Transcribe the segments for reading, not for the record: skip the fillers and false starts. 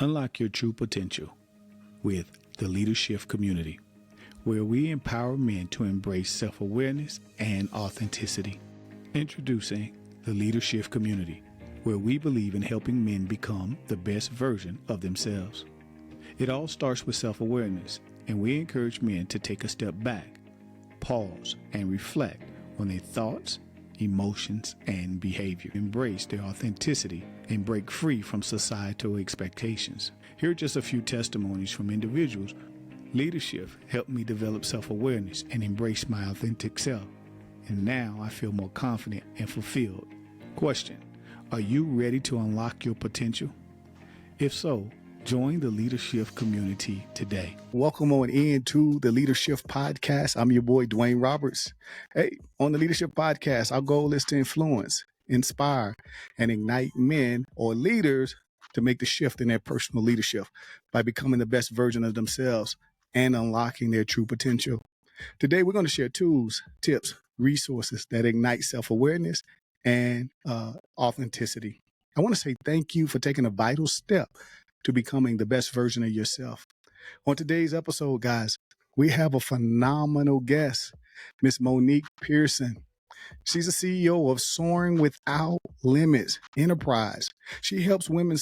Unlock your true potential with the Leadership Community, where we empower men to embrace self-awareness and authenticity. Introducing the Leadership Community, where we believe in helping men become the best version of themselves. It all starts with self-awareness, and we encourage men to take a step back, pause, and reflect on their thoughts, emotions, and behavior. Embrace their authenticity and break free from societal expectations. Here are just a few testimonies from individuals. Leadership helped me develop self-awareness and embrace my authentic self. And now I feel more confident and fulfilled. Question: are you ready to unlock your potential? If so, join the Leadership Community today. Welcome on into the Leadership Podcast. I'm your boy, Dwayne Roberts. Hey, on the Leadership Podcast, our goal is to influence, inspire, and ignite men or leaders to make the shift in their personal leadership by becoming the best version of themselves and unlocking their true potential. Today, we're going to share tools, tips, resources that ignite self-awareness and authenticity. I want to say thank you for taking a vital step to becoming the best version of yourself. On today's episode, guys, we have a phenomenal guest, Miss Monique Pearson. She's the CEO of Soaring Without Limits Enterprise. She helps women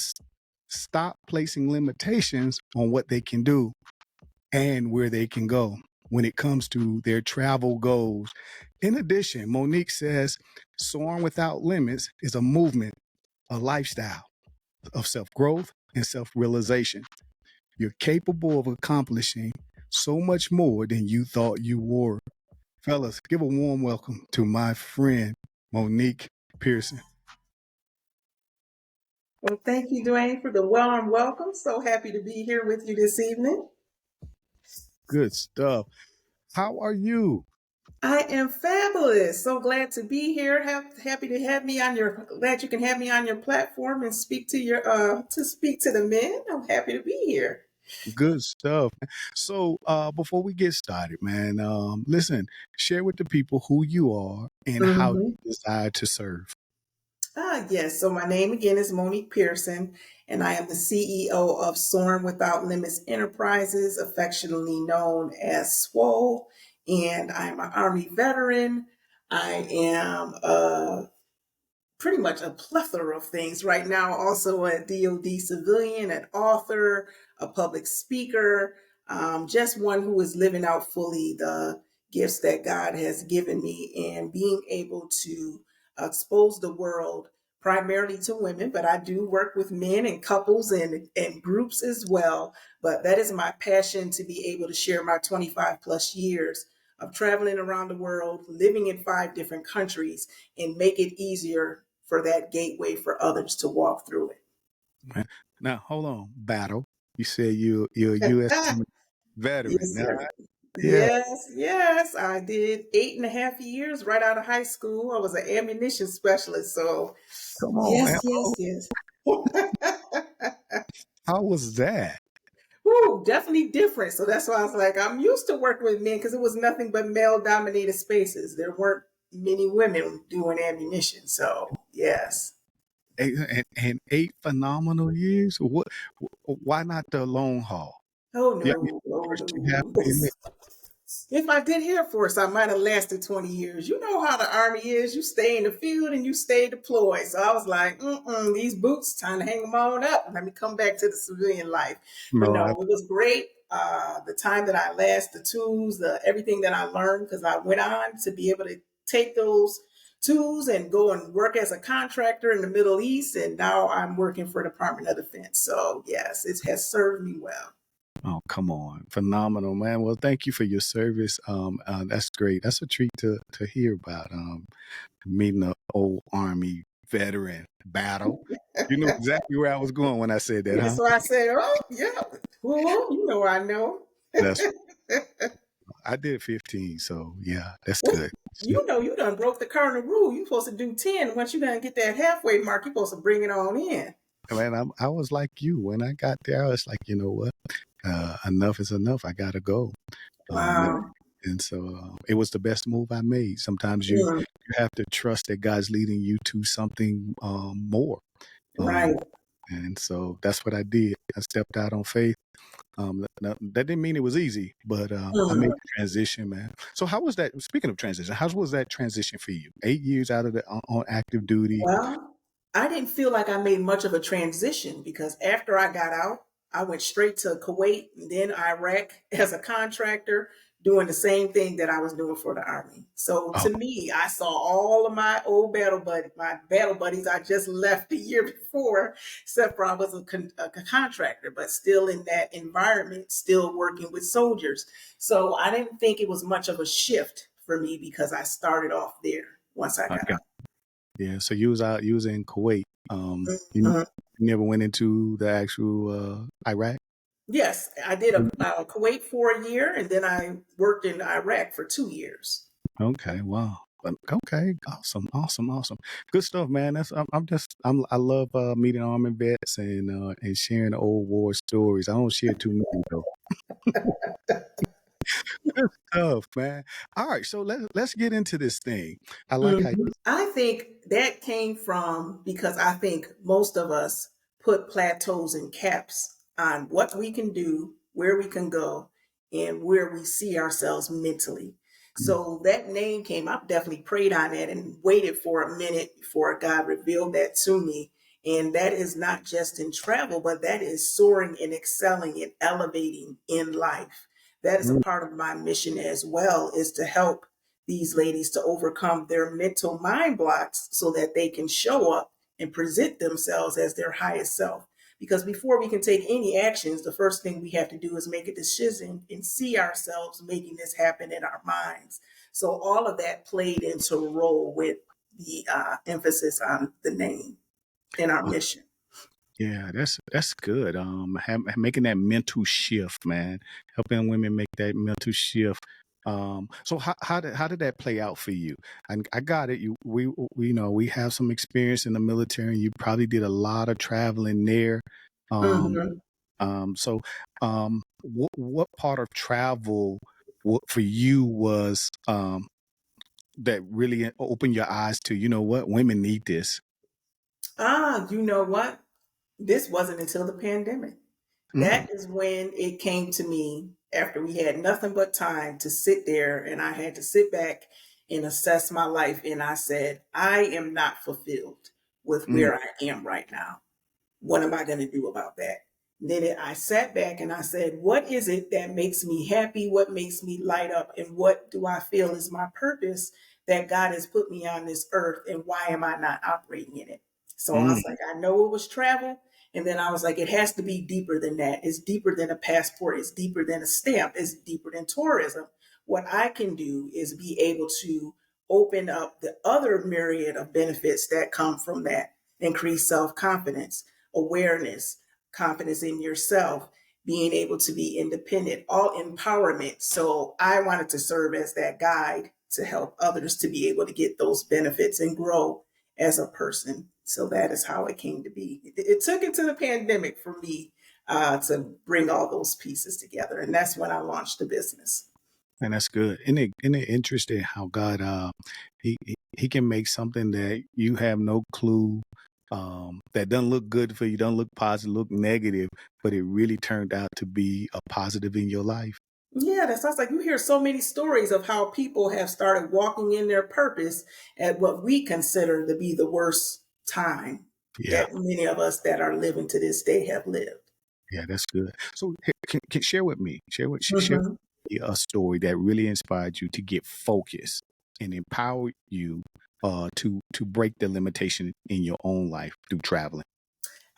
stop placing limitations on what they can do and where they can go when it comes to their travel goals. In addition, Monique says Soaring Without Limits is a movement, a lifestyle of self-growth and self-realization. You're capable of accomplishing so much more than you thought you were. Fellas, give a warm welcome to my friend, Monique Pearson. Well, thank you, Dwayne, for the warm welcome. So happy to be here with you this evening. Good stuff. How are you? I am fabulous. So glad to be here. Happy to have me on your. Glad you can have me on your platform and speak to your to speak to the men. I'm happy to be here. Good stuff. So before we get started, man, listen, share with the people who you are and how you desire to serve. Yes. So my name again is Monique Pearson, and I am the CEO of Soaring Without Limits Enterprises, affectionately known as SWOL. And I'm an Army veteran. I am pretty much a plethora of things right now. Also a DoD civilian, an author, a public speaker, just one who is living out fully the gifts that God has given me and being able to expose the world primarily to women, but I do work with men and couples and groups as well. But that is my passion, to be able to share my 25 plus years of traveling around the world, living in 5 different countries, and make it easier for that gateway for others to walk through it. Now, hold on, Battle. You said you're a U.S. veteran. Yes, Now, sir. yeah, Yes. I did 8.5 years right out of high school. I was an ammunition specialist. So come on, man. yes. How was that? Ooh, definitely different. So that's why I was like, I'm used to working with men because it was nothing but male dominated spaces. There weren't many women doing ammunition. So yes. And 8 phenomenal years. What? Why not the long haul? Oh Yeah, no. first you have to admit. If I did Air Force, I might have lasted 20 years. You know how the Army is. You stay in the field and you stay deployed. So I was like, these boots, time to hang them on up. Let me come back to the civilian life. But No, no, it was great. The time that I last, the tools, everything that I learned, because I went on to be able to take those tools and go and work as a contractor in the Middle East. And now I'm working for the Department of Defense. So yes, it has served me well. oh, come on. Phenomenal, man. Well, thank you for your service. That's great. That's a treat to hear about. Meeting an old Army veteran. Battle. You know exactly where I was going when I said that, huh? So I said, oh, yeah. Well, you know, I know. That's I did 15, so yeah, that's good. You know, you done broke the cardinal rule. You supposed to do 10. Once you done get that halfway mark, you supposed to bring it on in. Man, I was like you. When I got there, I was like, you know what? Enough is enough. I gotta go. Wow. And so it was the best move I made. Sometimes you have to trust that God's leading you to something more. Right. And so that's what I did. I stepped out on faith. That didn't mean it was easy, but I made Mhm. the transition, man. So how was that? Speaking of transition, how was that transition for you? 8 years out of the on active duty. Well, I didn't feel like I made much of a transition because after I got out, I went straight to Kuwait and then Iraq as a contractor, doing the same thing that I was doing for the Army. So Oh, to me, I saw all of my old my battle buddies I just left the year before, except for I was a contractor, but still in that environment, still working with soldiers. So I didn't think it was much of a shift for me because I started off there once I got okay. Yeah. So you was out. You was in Kuwait. You out. never went into the actual Iraq. Yes, I did Kuwait for a year, and then I worked in Iraq for 2 years. Okay, wow. Okay, awesome, awesome, awesome. Good stuff, man. I love meeting army vets and sharing old war stories. I don't share too many though. Good stuff, man. All right, so let's get into this thing. I like how Mhm. I think that came from because I think most of us put plateaus and caps on what we can do, where we can go, and where we see ourselves mentally. Mm, So that name came. I've definitely prayed on it and waited for a minute before God revealed that to me. And that is not just in travel, but that is soaring and excelling and elevating in life. That is a mm, part of my mission as well, is to help these ladies to overcome their mental mind blocks so that they can show up and present themselves as their highest self. Because before we can take any actions, the first thing we have to do is make a decision and see ourselves making this happen in our minds. So all of that played into a role with the emphasis on the name in our oh, mission. yeah, that's good. Making that mental shift, man. Helping women make that mental shift. So how did that play out for you? I got it. We we have some experience in the military, and you probably did a lot of traveling there. Um, Mm-hmm. so, what part of travel for you was that really opened your eyes to, you know what, women need this? You know what? This wasn't until the pandemic. Mm, That is when it came to me after we had nothing but time to sit there and I had to sit back and assess my life. And I said, I am not fulfilled with mm, where I am right now. What am I going to do about that? I sat back and I said, what is it that makes me happy? What makes me light up? And what do I feel is my purpose that God has put me on this earth? And why am I not operating in it? So I mm. was like, I know it was travel. And then I was like, it has to be deeper than that. It's deeper than a passport. It's deeper than a stamp. It's deeper than tourism. What I can do is be able to open up the other myriad of benefits that come from that: increased self confidence, awareness, confidence in yourself, being able to be independent, all empowerment. So I wanted to serve as that guide to help others to be able to get those benefits and grow as a person. So that is how it came to be. It took into the pandemic for me to bring all those pieces together. And that's when I launched the business. And that's good. Isn't it interesting how God he can make something that you have no clue that doesn't look good for you, doesn't look positive, look negative, but it really turned out to be a positive in your life. Yeah, that sounds like you hear so many stories of how people have started walking in their purpose at what we consider to be the worst time Yeah. that many of us that are living to this day have lived. Yeah, that's good. So can share with me, share Mhm. with me a story that really inspired you to get focused and empower you to break the limitation in your own life through traveling.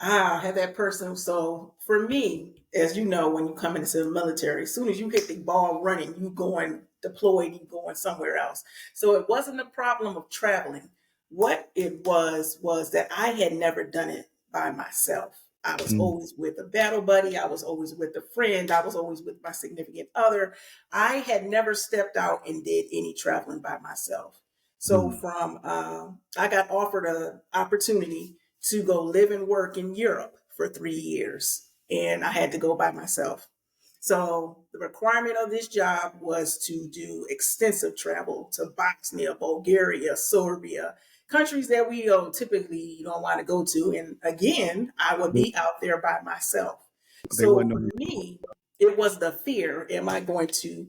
Have that person. So for me, as you know, when you come into the military, as soon as you hit the ball running, you going deployed, you going somewhere else. So it wasn't a problem of traveling. What it was that I had never done it by myself. I was Mm, always with a battle buddy. I was always with a friend. I was always with my significant other. I had never stepped out and did any traveling by myself. So mm, from I got offered an opportunity to go live and work in Europe for 3 years. And I had to go by myself. So the requirement of this job was to do extensive travel to Bosnia, Bulgaria, Serbia, countries that we typically don't want to go to. And again, I would be out there by myself. They So wasn't for no. me, it was the fear. Am I going to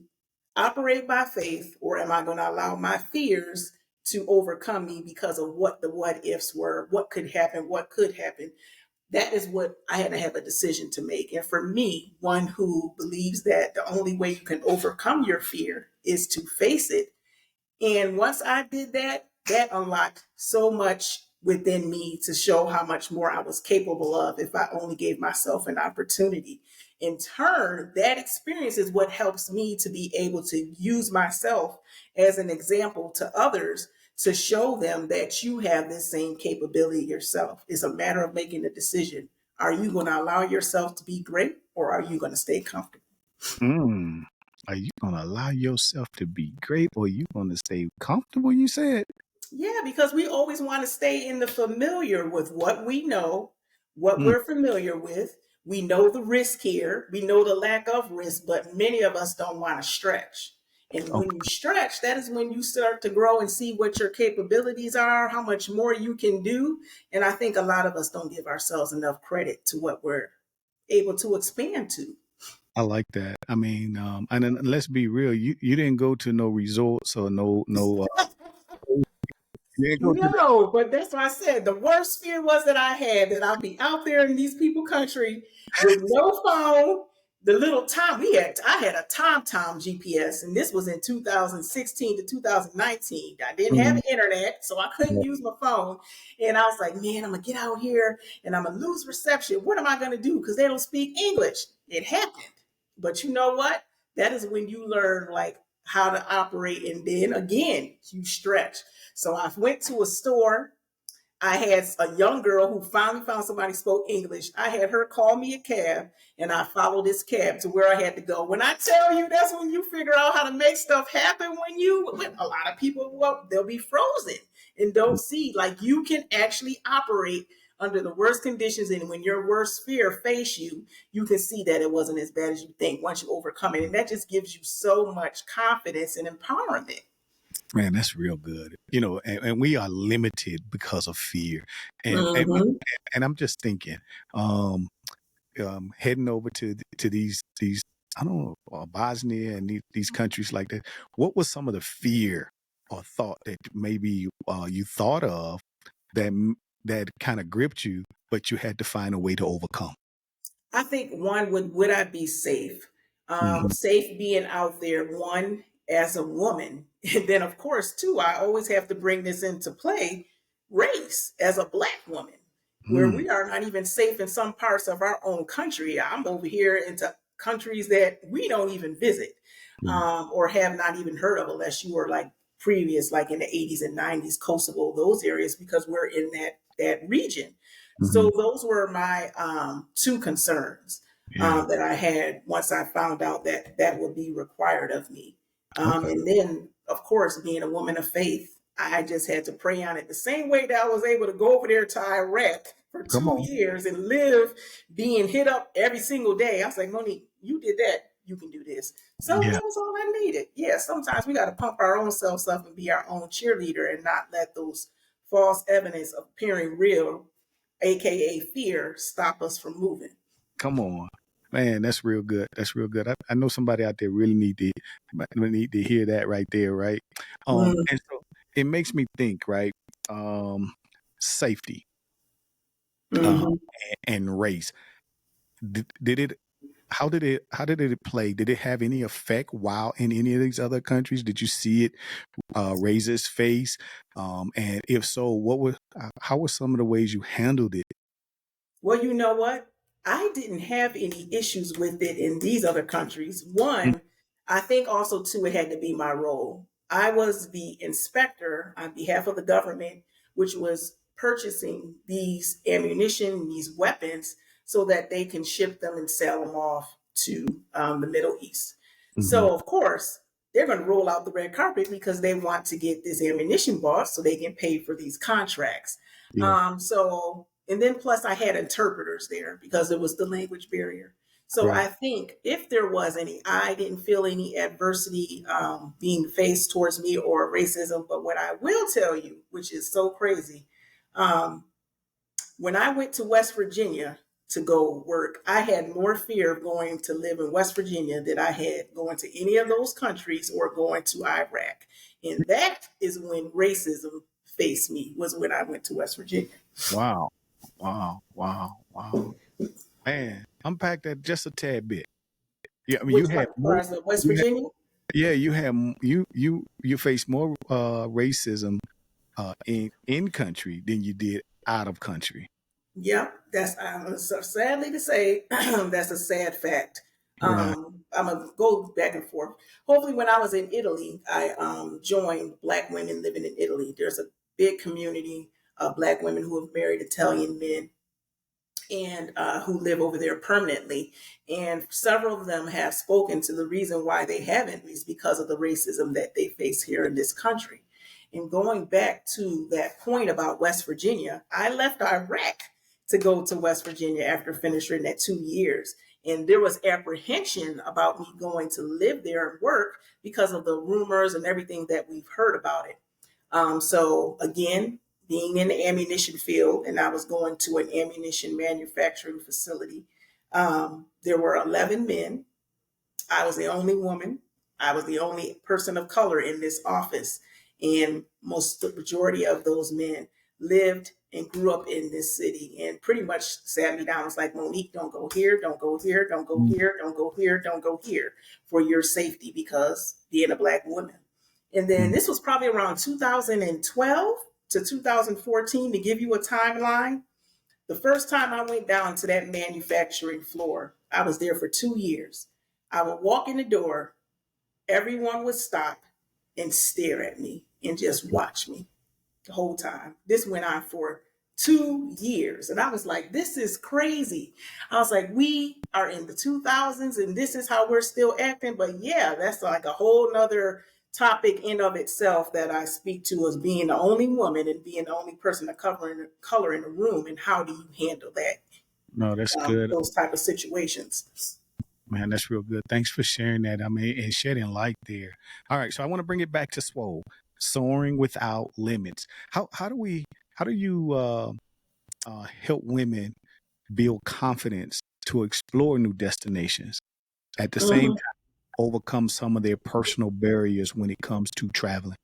operate by faith, or am I going to allow my fears to overcome me because of what the what ifs were, what could happen, what could happen? That is what I had to have a decision to make. And for me, one who believes that the only way you can overcome your fear is to face it, and once I did that, that unlocked so much within me to show how much more I was capable of if I only gave myself an opportunity. In turn, that experience is what helps me to be able to use myself as an example to others, to show them that you have this same capability yourself. It's a matter of making a decision. Are you going to allow yourself to be great, or are you going to stay comfortable? Mm. Are you gonna allow yourself to be great, or are you gonna stay comfortable? You said. Yeah, because we always want to stay in the familiar with what we know, what Mm. we're familiar with. We know the risk here, we know the lack of risk, but many of us don't want to stretch. And when you Okay. stretch, that is when you start to grow and see what your capabilities are, how much more you can do. And I think a lot of us don't give ourselves enough credit to what we're able to expand to. I like that. I mean, and then let's be real. You didn't go to no resorts or no. You didn't go to the. No, but that's why I said the worst fear was that I had that I'll be out there in these people country with no phone. The little time I had a TomTom GPS, and this was in 2016 to 2019. I didn't have Mhm. internet, so I couldn't use my phone. And I was like, man, I'm gonna get out here and I'm gonna lose reception. What am I gonna do? Because they don't speak English. It happened. But you know what? That is when you learn like how to operate, and then again, you stretch. So I went to a store. I had a young girl who finally found somebody who spoke English. I had her call me a cab, and I followed this cab to where I had to go. When I tell you, that's when you figure out how to make stuff happen. When a lot of people, well, they'll be frozen and don't see like you can actually operate under the worst conditions. And when your worst fear face you, you can see that it wasn't as bad as you think once you overcome it. And that just gives you so much confidence and empowerment. Man, that's real good. And we are limited because of fear, and and, Mm-hmm. and I'm just thinking, um, heading over to these I don't know, Bosnia and these countries like that. What was some of the fear or thought that maybe you thought of that that kind of gripped you, but you had to find a way to overcome? I think one would I be safe? Hmm. Safe being out there, one as a woman, and then of course, two, I always have to bring this into play, race as a black woman, where Mm. we are not even safe in some parts of our own country. I'm over here into countries that we don't even visit, Yeah. or have not even heard of, unless you were like previous, like in the 80s and 90s, Kosovo, those areas, because we're in that region. Hmm. So those were my two concerns Yeah. that I had once I found out that that would be required of me. Okay. And then, of course, being a woman of faith, I just had to pray on it. The same way that I was able to go over there to Iraq for Come 2 years and live being hit up every single day. I was like, Monique, you did that. You can do this. So on. Yeah. that was all I needed. Yeah, sometimes we got to pump our own selves up and be our own cheerleader and not let those false evidence appearing real, aka fear, stop us from moving. Come on. Man, that's real good. That's real good. I know somebody out there really need to hear that right there, right? Mm, And so it makes me think, right? Um, Safety, um, mhm. and race. Did it? How did it play? Did it have any effect while in any of these other countries? Did you see it raise its face? And if so, how were some of the ways you handled it? Well, you know what? I didn't have any issues with it in these other countries. One, I think also too, it had to be my role. I was the inspector on behalf of the government, which was purchasing these ammunition, these weapons, so that they can ship them and sell them off to the Middle East. Mm-hmm. So, of course, they're going to roll out the red carpet because they want to get this ammunition bought so they can pay for these contracts. Yeah. And then plus I had interpreters there because there was the language barrier. So Right. I think if there was any, I didn't feel any adversity being faced towards me or racism. But what I will tell you, which is so crazy, um, when I went to West Virginia to go work, I had more fear of going to live in West Virginia than I had going to any of those countries or going to Iraq. And that is when racism faced me, was when I went to West Virginia. Wow. Wow. Wow. Wow. Man, unpack that just a tad bit. Yeah, I mean, you Which one, had as far more. as the West You had, Virginia? yeah, you faced more racism in country than you did out of country. Yep, that's so sadly to say, that's a sad fact. Right. I'm gonna go back and forth. Hopefully, when I was in Italy, I joined Black women living in Italy. There's a big community of Black women who have married Italian men and who live over there permanently. And several of them have spoken to the reason why they haven't is because of the racism that they face here in this country. And going back to that point about West Virginia, I left Iraq to go to West Virginia after finishing that 2 years. And there was apprehension about me going to live there and work because of the rumors and everything that we've heard about it. So again, being in the ammunition field, and I was going to an ammunition manufacturing facility. There were 11 men. I was the only woman. I was the only person of color in this office. And the majority of those men lived and grew up in this city and pretty much sat me down. It's like, Monique, don't go here, don't go here, don't go here, don't go here, don't go here for your safety because being a Black woman. And then Mm. this was probably around 2012 to 2014 to give you a timeline. The first time I went down to that manufacturing floor, I was there for 2 years. I would walk in the door, everyone would stop and stare at me and just watch me the whole time. This went on for 2 years. And I was like, this is crazy. I was like, we are in the 2000s and this is how we're still acting. But yeah, that's like a whole nother topic in of itself that I speak to as being the only woman and being the only person of color in the room. And how do you handle that, No, that's good. those type of situations? Man, that's real good. Thanks for sharing that. I mean, and shedding light there. All right, so I want to bring it back to Swole, soaring without limits. How do you help women build confidence to explore new destinations at the same Mhm. time overcome some of their personal barriers when it comes to traveling?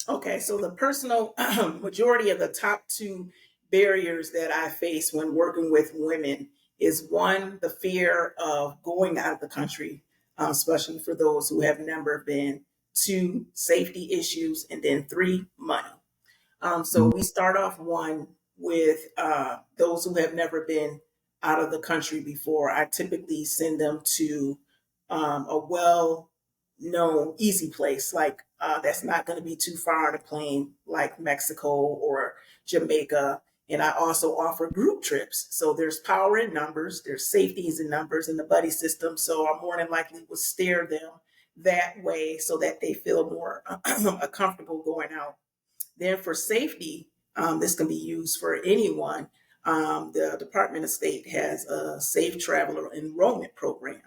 Okay, so the personal majority of the top two barriers that I face when working with women is one, the fear of going out of the country, especially for those who have never been, two, safety issues, and then three, money. So Mm. we start off one with those who have never been out of the country before. I typically send them to a well known, easy place like that's not going to be too far on a plane, like Mexico or Jamaica. And I also offer group trips. So there's power in numbers, there's safeties in numbers in the buddy system. So I more than likely will steer them that way so that they feel more comfortable going out. Then for safety, this can be used for anyone. The Department of State has a Safe Traveler Enrollment Program.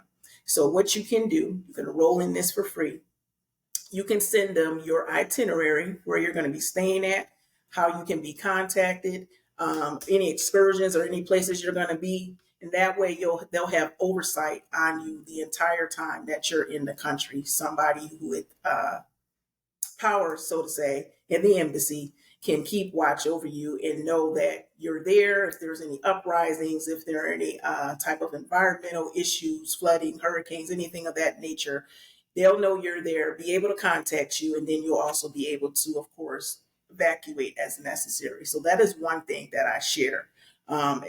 So what you can do, you can enroll in this for free. You can send them your itinerary, where you're going to be staying at, how you can be contacted, any excursions or any places you're going to be. And that way they'll have oversight on you the entire time that you're in the country. Somebody who would power, so to say, in the embassy can keep watch over you and know that you're there. If there's any uprisings, if there are any type of environmental issues, flooding, hurricanes, anything of that nature, they'll know you're there, be able to contact you, and then you'll also be able to, of course, evacuate as necessary. So that is one thing that I share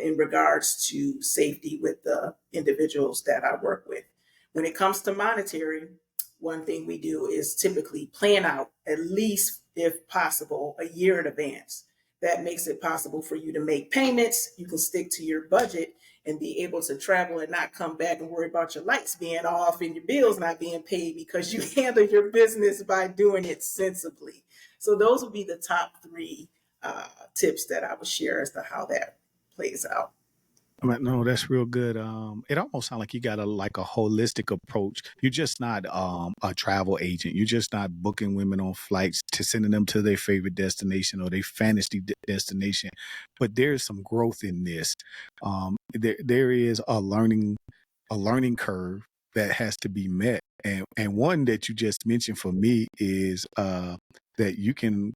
in regards to safety with the individuals that I work with. When it comes to monetary, one thing we do is typically plan out at least, if possible, a year in advance. That makes it possible for you to make payments. You can stick to your budget and be able to travel and not come back and worry about your lights being off and your bills not being paid because you handle your business by doing it sensibly. So those would be the top three tips that I would share as to how that plays out. No, that's real good. It almost sounds like you got a holistic approach. You're just not a travel agent. You're just not booking women on flights to sending them to their favorite destination or their fantasy destination. But there's some growth in this. There is a learning curve that has to be met, and one that you just mentioned for me is that you can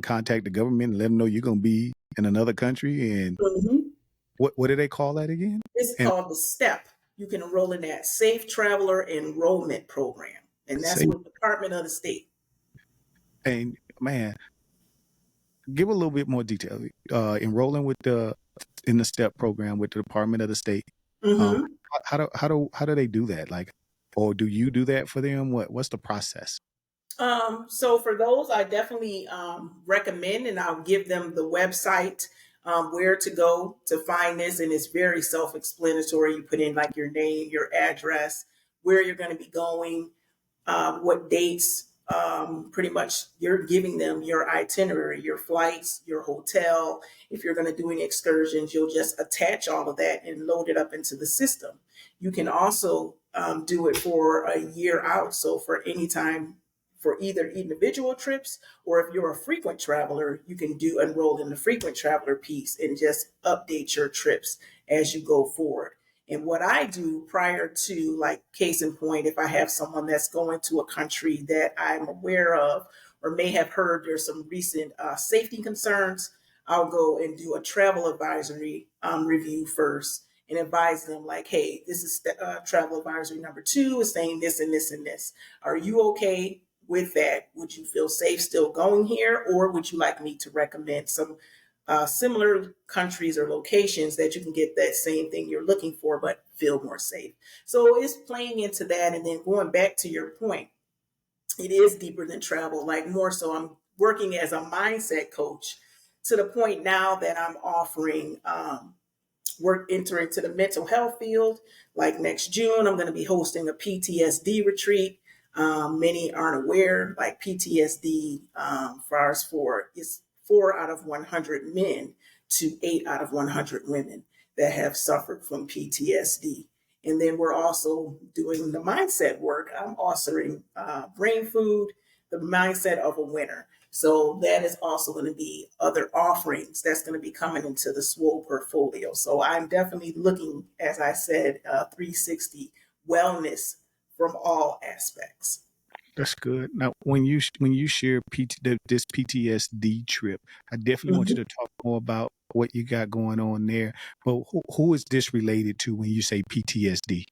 contact the government and let them know you're going to be in another country. And Mhm. what do they call that again? It's And called the STEP. You can enroll in that Safe Traveler Enrollment Program, and that's say, with the Department of the State. and man, give a little bit more detail. Enrolling in the STEP program with the Department of the State. Um, Mhm. how do they do that? Like, or do you do that for them? What's the process? So for those, I definitely recommend, and I'll give them the website where to go to find this, and it's very self-explanatory. You put in like your name, your address, where you're going to be going, what dates. Pretty much, you're giving them your itinerary, your flights, your hotel. If you're going to do any excursions, you'll just attach all of that and load it up into the system. You can also do it for a year out. So for any time, for either individual trips, or if you're a frequent traveler, you can do enroll in the frequent traveler piece and just update your trips as you go forward. And what I do prior to, like, case in point, if I have someone that's going to a country that I'm aware of or may have heard there's some recent safety concerns, I'll go and do a travel advisory review first and advise them, like, hey, this is travel advisory number two is saying this and this and this. Are you okay with that? Would you feel safe still going here, or would you like me to recommend some similar countries or locations that you can get that same thing you're looking for, but feel more safe? So it's playing into that. And then going back to your point, it is deeper than travel, like more so I'm working as a mindset coach to the point now that I'm offering work enter into the mental health field. Like next June, I'm going to be hosting a PTSD retreat. Many aren't aware, like PTSD, for it's 4 out of 100 men to 8 out of 100 women that have suffered from PTSD. And then we're also doing the mindset work. I'm authoring Brain Food, the mindset of a winner. So that is also going to be other offerings that's going to be coming into the SWOL portfolio. So I'm definitely looking, as I said, 360 wellness from all aspects. That's good. Now, when you share this PTSD trip, I definitely want you Mhm. to talk more about what you got going on there. But who is this related to when you say PTSD?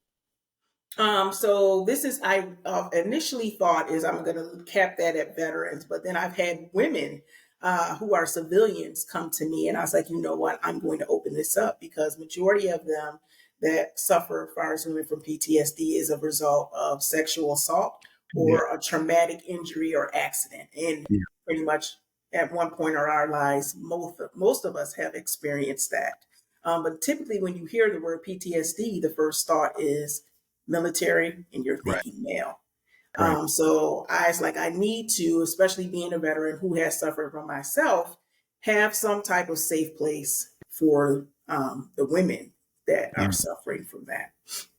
So this is, I initially thought is I'm going to cap that at veterans, but then I've had women who are civilians come to me, and I was like, you know what, I'm going to open this up because majority of them that suffer, as far as women, from PTSD is a result of sexual assault Yeah, or a traumatic injury or accident, and yeah, pretty much at one point in our lives, most of us have experienced that. But typically, when you hear the word PTSD, the first thought is military, and you're right, thinking male. right. So I was like, I need to, especially being a veteran who has suffered from myself, have some type of safe place for the women that Yeah, are suffering from that.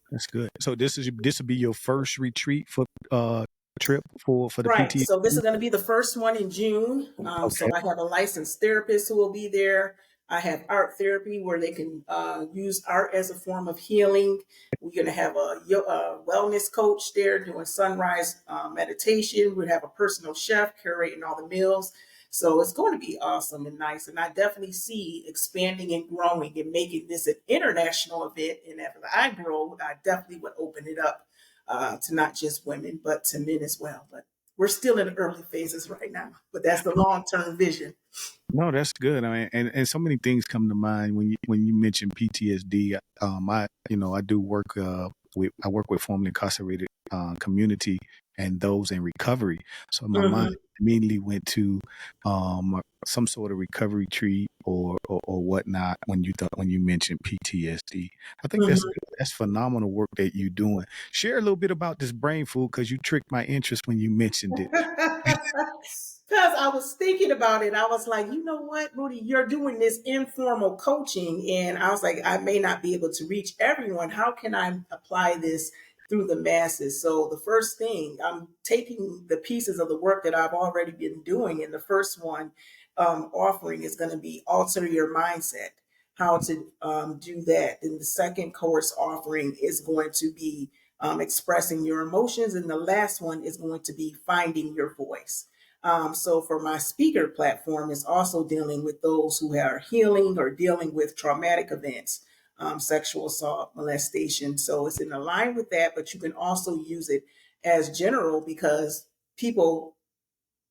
that's good. So this will be your first retreat for trip for the Right. So this PTSD. is going to be the first one in June. Okay. So I have a licensed therapist who will be there. I have art therapy where they can use art as a form of healing. We're going to have a wellness coach there doing sunrise meditation. We have a personal chef curating all the meals. So it's going to be awesome and nice. And I definitely see expanding and growing and making this an international event. And after I grow, I definitely would open it up to not just women, but to men as well. But we're still in the early phases right now, but that's the long term vision. No, that's good. I mean, and so many things come to mind when you mention PTSD. I do work I work with formerly incarcerated community, and those in recovery. So my mind Hmm. immediately went to some sort of recovery tree or whatnot when you mentioned PTSD. I think that's Hmm. good. That's phenomenal work that you're doing. Share a little bit about this brain food because you tricked my interest when you mentioned it. Because I was thinking about it. I was like, you know what, Rudy, you're doing this informal coaching. And I was like, I may not be able to reach everyone. How can I apply this through the masses? So the first thing, I'm taking the pieces of the work that I've already been doing. And the first one offering is going to be alter your mindset, how to do that. And the second course offering is going to be expressing your emotions. And the last one is going to be finding your voice. So for my speaker platform is also dealing with those who are healing or dealing with traumatic events, sexual assault, molestation. So it's in line with that, but you can also use it as general because people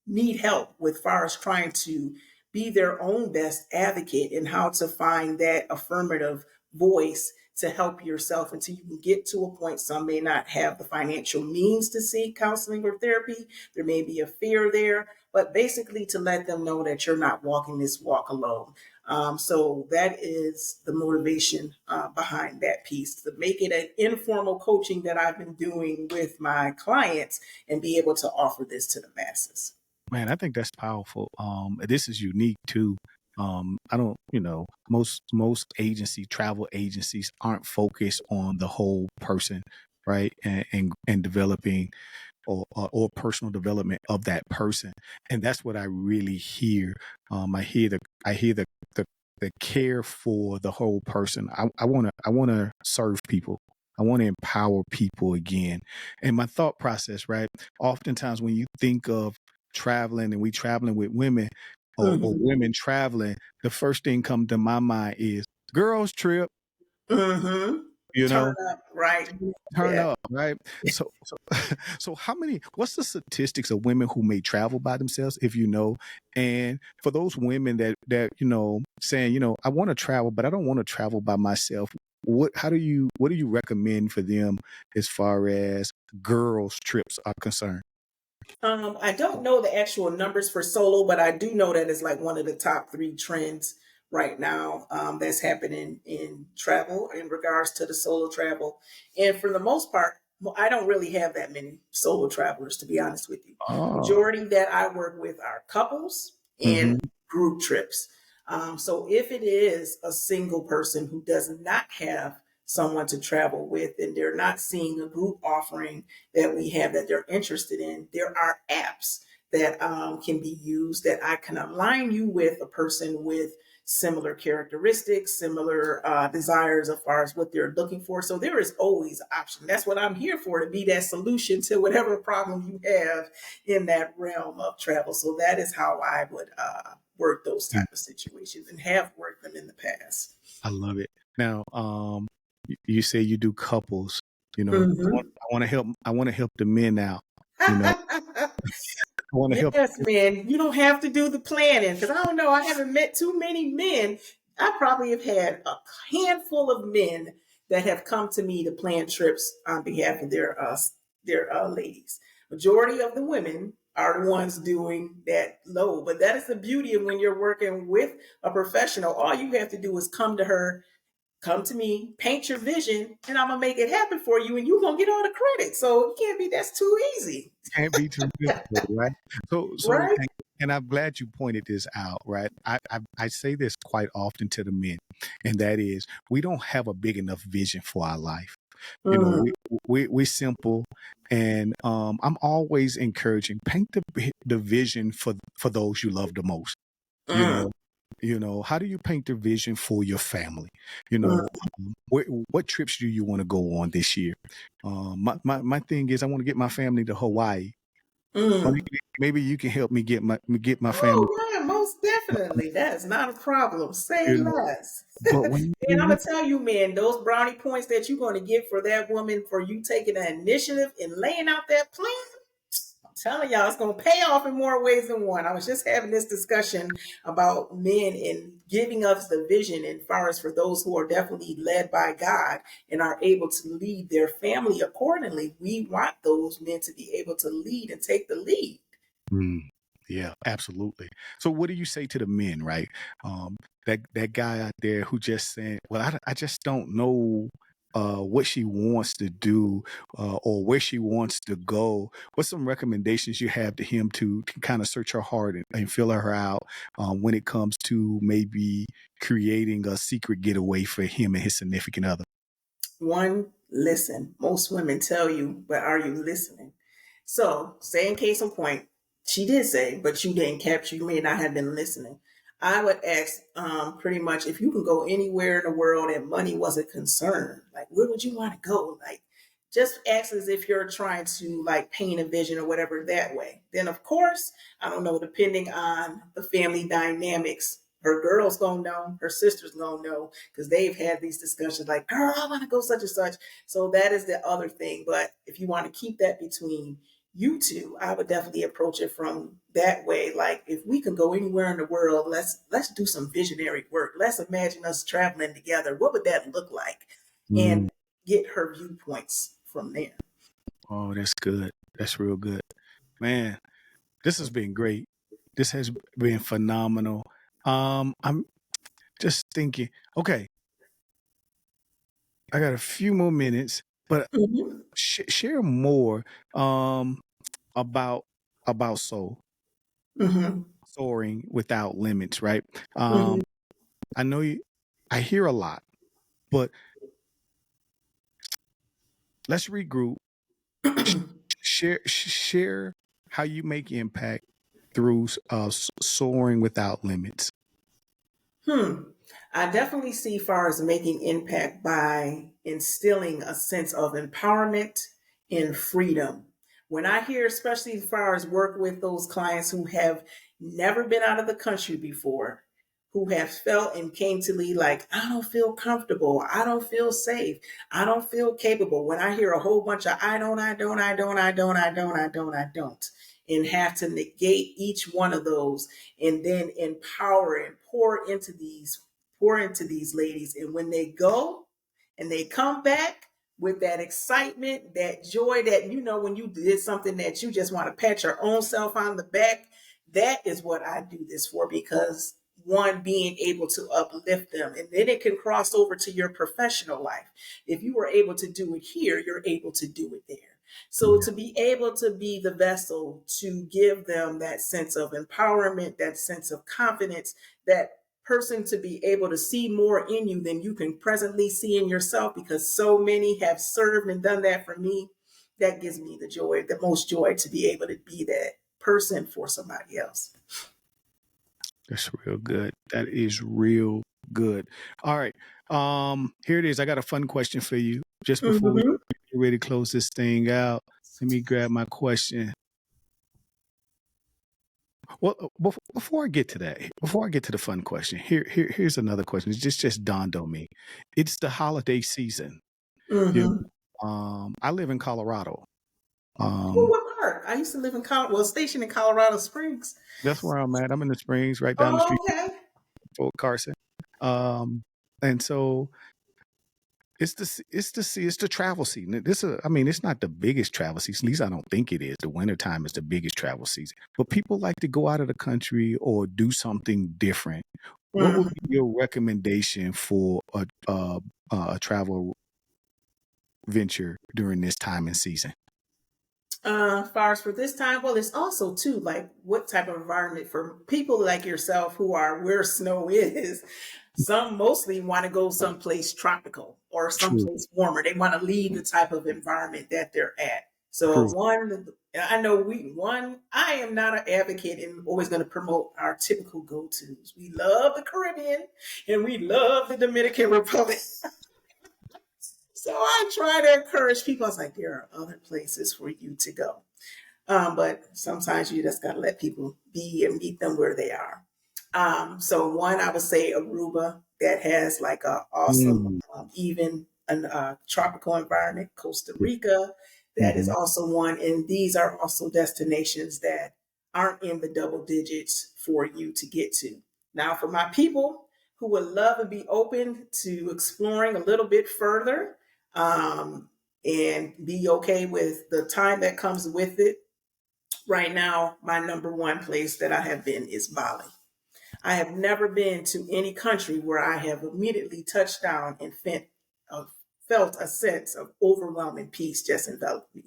need help with far as trying to be their own best advocate and how to find that affirmative voice to help yourself until you can get to a point. Some may not have the financial means to seek counseling or therapy. There may be a fear there, but basically to let them know that you're not walking this walk alone. So that is the motivation behind that piece, to make it an informal coaching that I've been doing with my clients and be able to offer this to the masses. Man, I think that's powerful. This is unique too. I don't, most travel agencies aren't focused on the whole person, right? And developing or personal development of that person. And that's what I really hear. I hear the care for the whole person. I wanna serve people. I want to empower people again. And my thought process, right? Oftentimes when you think of traveling and we traveling with women or Mhm. women traveling, the first thing come to my mind is girls trip, Mhm. you Turn know, up, right? turn Yeah. up, right? So so what's the statistics of women who may travel by themselves, if you know? And for those women that saying, I want to travel, but I don't want to travel by myself. What do you recommend for them as far as girls trips are concerned? I don't know the actual numbers for solo, but I do know that it's like one of the top three trends right now that's happening in travel in regards to the solo travel. And for the most part, I don't really have that many solo travelers, to be honest with you. Oh. Majority that I work with are couples and Hmm. group trips. So if it is a single person who does not have someone to travel with and they're not seeing a group offering that we have that they're interested in, there are apps that can be used that I can align you with a person with similar characteristics, similar desires as far as what they're looking for. So there is always an option. That's what I'm here for, to be that solution to whatever problem you have in that realm of travel. So that is how I would work those type of situations and have worked them in the past. I love it. Now, you say you do couples. Mhm. I want to help the men out. You know, I want to help. Yes, man. You don't have to do the planning because I don't know. I haven't met too many men. I probably have had a handful of men that have come to me to plan trips on behalf of their ladies. Majority of the women are the ones doing that low, but that is the beauty of when you're working with a professional. All you have to do is come to me, paint your vision, and I'm gonna make it happen for you, and you're gonna get all the credit. So it can't be that's too easy, Can't be too difficult, right? right? And I'm glad you pointed this out, right? I say this quite often to the men, and that is we don't have a big enough vision for our life. You know, Mm, we're simple, and I'm always encouraging paint the vision for those you love the most. You mm, know, how do you paint the vision for your family? mm, What trips do you want to go on this year? My thing is I want to get my family to Hawaii. mm. Maybe you can help me get my family. Oh yeah, most definitely. That's not a problem. Say You know, less. but And when I'm we gonna tell you, man, those brownie points that you're gonna get for that woman for you taking that initiative and laying out that plan, I'm telling y'all, it's going to pay off in more ways than one. I was just having this discussion about men and giving us the vision, and far as for those who are definitely led by God and are able to lead their family accordingly. We want those men to be able to lead and take the lead. Mm, yeah, absolutely. So what do you say to the men, right? That guy out there who just saying, well, I just don't know what she wants to do or where she wants to go. What's some recommendations you have to him to kind of search her heart and feel her out when it comes to maybe creating a secret getaway for him and his significant other? One, listen. Most women tell you, but are you listening? So, say in case in point, she did say, but you didn't capture, you may not have been listening. I would ask pretty much if you can go anywhere in the world and money was a concern, like where would you want to go? Like just ask as if you're trying to like paint a vision or whatever that way. Then of course, I don't know, depending on the family dynamics, her girl's gonna know, her sister's gonna know, because they've had these discussions like, girl, I want to go such and such. So that is the other thing. But if you want to keep that between you two, I would definitely approach it from that way. Like if we can go anywhere in the world, let's do some visionary work. Let's imagine us traveling together. What would that look like? Mm. And get her viewpoints from there. Oh, that's good. That's real good. Man, this has been great. This has been phenomenal. I'm just thinking, okay, I got a few more minutes, but Mhm. share more um about soul Mhm. soaring without limits, right? Mhm. I know you I hear a lot, but let's regroup. Sh- share how you make impact through soaring without limits. Hmm. I definitely see far as making impact by instilling a sense of empowerment and freedom. When I hear, especially as far as work with those clients who have never been out of the country before, who have felt and came to me like, I don't feel comfortable, I don't feel safe, I don't feel capable. When I hear a whole bunch of I don't, and have to negate each one of those and then empower and pour into these ladies, and when they go and they come back with that excitement, that joy, that when you did something that you just want to pat your own self on the back, that is what I do this for. Because one, being able to uplift them, and then it can cross over to your professional life. If you were able to do it here, you're able to do it there. So Yeah. to be able to be the vessel to give them that sense of empowerment, that sense of confidence, that person to be able to see more in you than you can presently see in yourself, because so many have served and done that for me. That gives me the joy, the most joy, to be able to be that person for somebody else. That's real good. That is real good. All right. Here it is. I got a fun question for you. Just before we Mm-hmm. get ready to close this thing out, let me grab my question. Well, before I get to that, before I get to the fun question, here's another question. It's just dawned on me. It's the holiday season. You Mm-hmm. I live in Colorado. Oh, Um, what part? I used to live in stationed in Colorado Springs. that's where I'm at. I'm in the Springs, right down the Oh, street okay. from Fort Carson. Um, and so it's the travel season. I mean, it's not the biggest travel season. At least I don't think it is. The wintertime is the biggest travel season. But people like to go out of the country or do something different. What would Mhm. be your recommendation for a travel venture during this time and season? Far as for this time, well, it's also too like what type of environment for people like yourself who are where snow is. Some mostly want to go someplace tropical or True, someplace warmer. They want to leave the type of environment that they're at. So true. one, I know I am not an advocate and always going to promote our typical go-tos. We love the Caribbean and we love the Dominican Republic. So I try to encourage people. I was like, there are other places for you to go. But sometimes you just got to let people be and meet them where they are. So one, I would say Aruba, that has like a awesome, Mm, even a tropical environment. Costa Rica, That is also one. And these are also destinations that aren't in the double digits for you to get to. Now, for my people who would love to be open to exploring a little bit further, and be okay with the time that comes with it, right now, my number one place that I have been is Bali. I have never been to any country where I have immediately touched down and felt a sense of overwhelming peace just envelop me.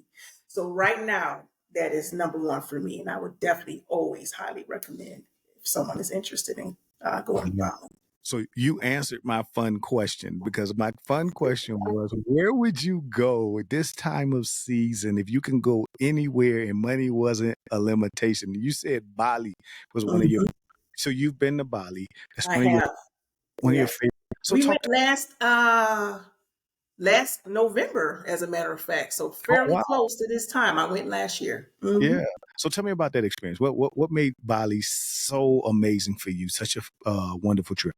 So right now, that is number one for me, and I would definitely always highly recommend if someone is interested in going to Bali. So you answered my fun question, because my fun question was, where would you go at this time of season if you can go anywhere and money wasn't a limitation? You said Bali was one of your. Mhm. So you've been to Bali. That's I one of your have, yes. favorite. So We talk went to. last November, as a matter of fact. So Oh, fairly wow. close to this time. I went last year. Yeah. So tell me about that experience. What made Bali so amazing for you? Such a wonderful trip.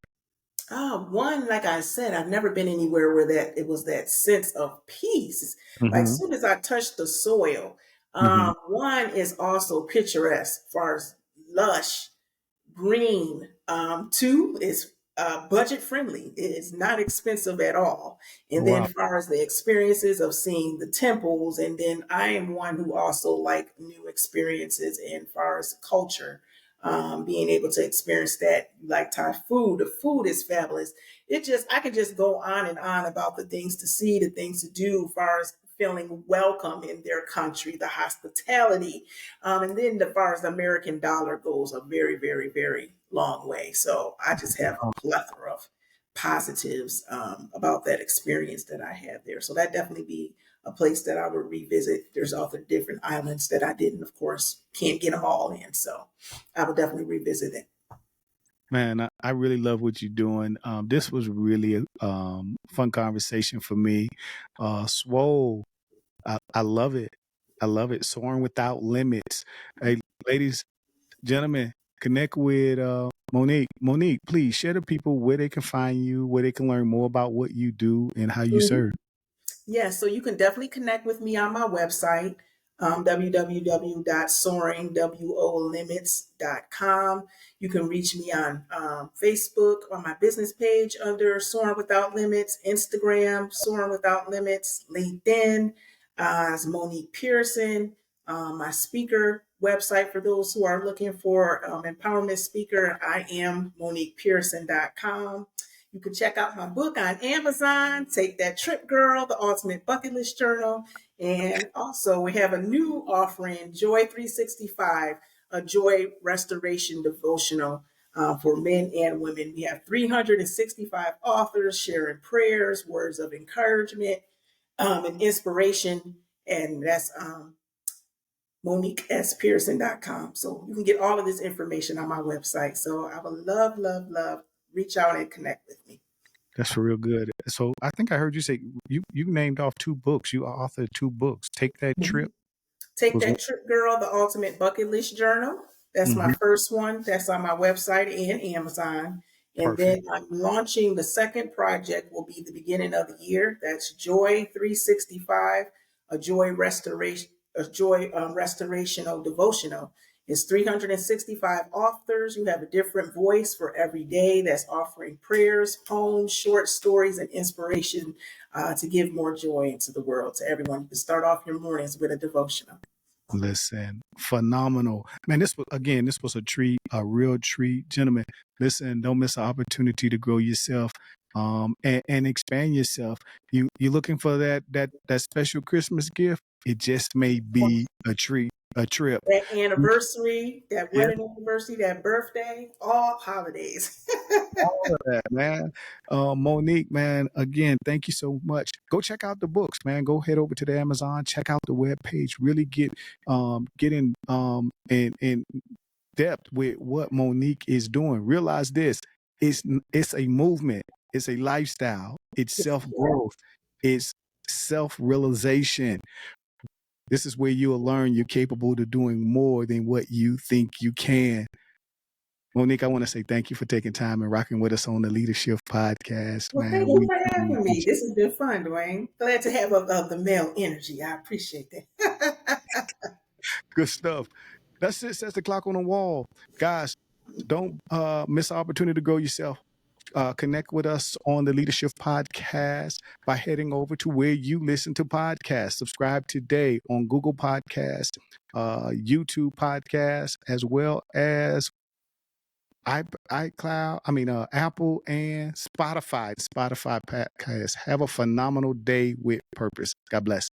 One, like I said, I've never been anywhere where that it was that sense of peace. Like as Mm-hmm. soon as I touched the soil, Mm-hmm. one is also picturesque, as far as lush, green. Two is budget friendly. It is not expensive at all. And then Wow. as far as the experiences of seeing the temples, and then I am one who also like new experiences and far as culture. Being able to experience that, like Thai food, the food is fabulous. I can just go on and on about the things to see, the things to do, as far as feeling welcome in their country, the hospitality, and then as far as the American dollar goes, a very, very, very long way. So I just have a plethora of positives about that experience that I had there. So that definitely be a place that I would revisit. There's other different islands that I didn't, of course, can't get them all in. So I would definitely revisit it. Man, I really love what you're doing. This was really a fun conversation for me. Swole, I love it. I love it. Soaring Without Limits. Hey, ladies, gentlemen, connect with Monique. Monique, please share the people where they can find you, where they can learn more about what you do and how you Mhm. serve. Yeah, so you can definitely connect with me on my website, www.soaringwolimits.com. You can reach me on Facebook, on my business page under Soaring Without Limits, Instagram, Soaring Without Limits, LinkedIn, as Monique Pearson, my speaker website for those who are looking for empowerment speaker. I am MoniquePearson.com. You can check out my book on Amazon, Take That Trip Girl, the Ultimate Bucket List Journal. And also we have a new offering, Joy 365, a joy restoration devotional for men and women. We have 365 authors sharing prayers, words of encouragement, and inspiration. And that's MoniqueSPearson.com. So you can get all of this information on my website. So I would love, love, love, reach out and connect with me. That's real good. So I think I heard you say you named off 2 books. You authored 2 books. Take That Trip Take was one. That Trip Girl, the Ultimate Bucket List Journal. That's my Mm-hmm. first one. That's on my website and Amazon. And then Perfect. I'm launching the second project will be the beginning of the year. That's Joy 365, a joy restoration, restorational devotional. It's 365 authors. You have a different voice for every day that's offering prayers, poems, short stories, and inspiration to give more joy into the world to everyone. You can start off your mornings with a devotional. Listen, phenomenal. Man, this was a treat, a real treat. Gentlemen, listen, don't miss an opportunity to grow yourself and expand yourself. You looking for that special Christmas gift? It just may be a treat, a trip. That anniversary, that Yeah, wedding anniversary, that birthday, all holidays. all of that, man. Monique, man, again, thank you so much. Go check out the books, man. Go head over to the Amazon, check out the webpage. Really get in in depth with what Monique is doing. Realize this: it's a movement, it's a lifestyle, it's self growth, it's self realization. This is where you'll learn you're capable of doing more than what you think you can. Monique, I want to say thank you for taking time and rocking with us on the Leadership Podcast, Well, man. thank you for having me. This has been fun, Dwayne. Glad to have of the male energy. I appreciate that. Good stuff. That's it. Sets the clock on the wall. Guys, don't miss the opportunity to grow yourself. Connect with us on the Leadership Podcast by heading over to where you listen to podcasts. Subscribe today on Google Podcast, YouTube Podcast, as well as iCloud. Apple and Spotify. Spotify podcast. Have a phenomenal day with purpose. God bless.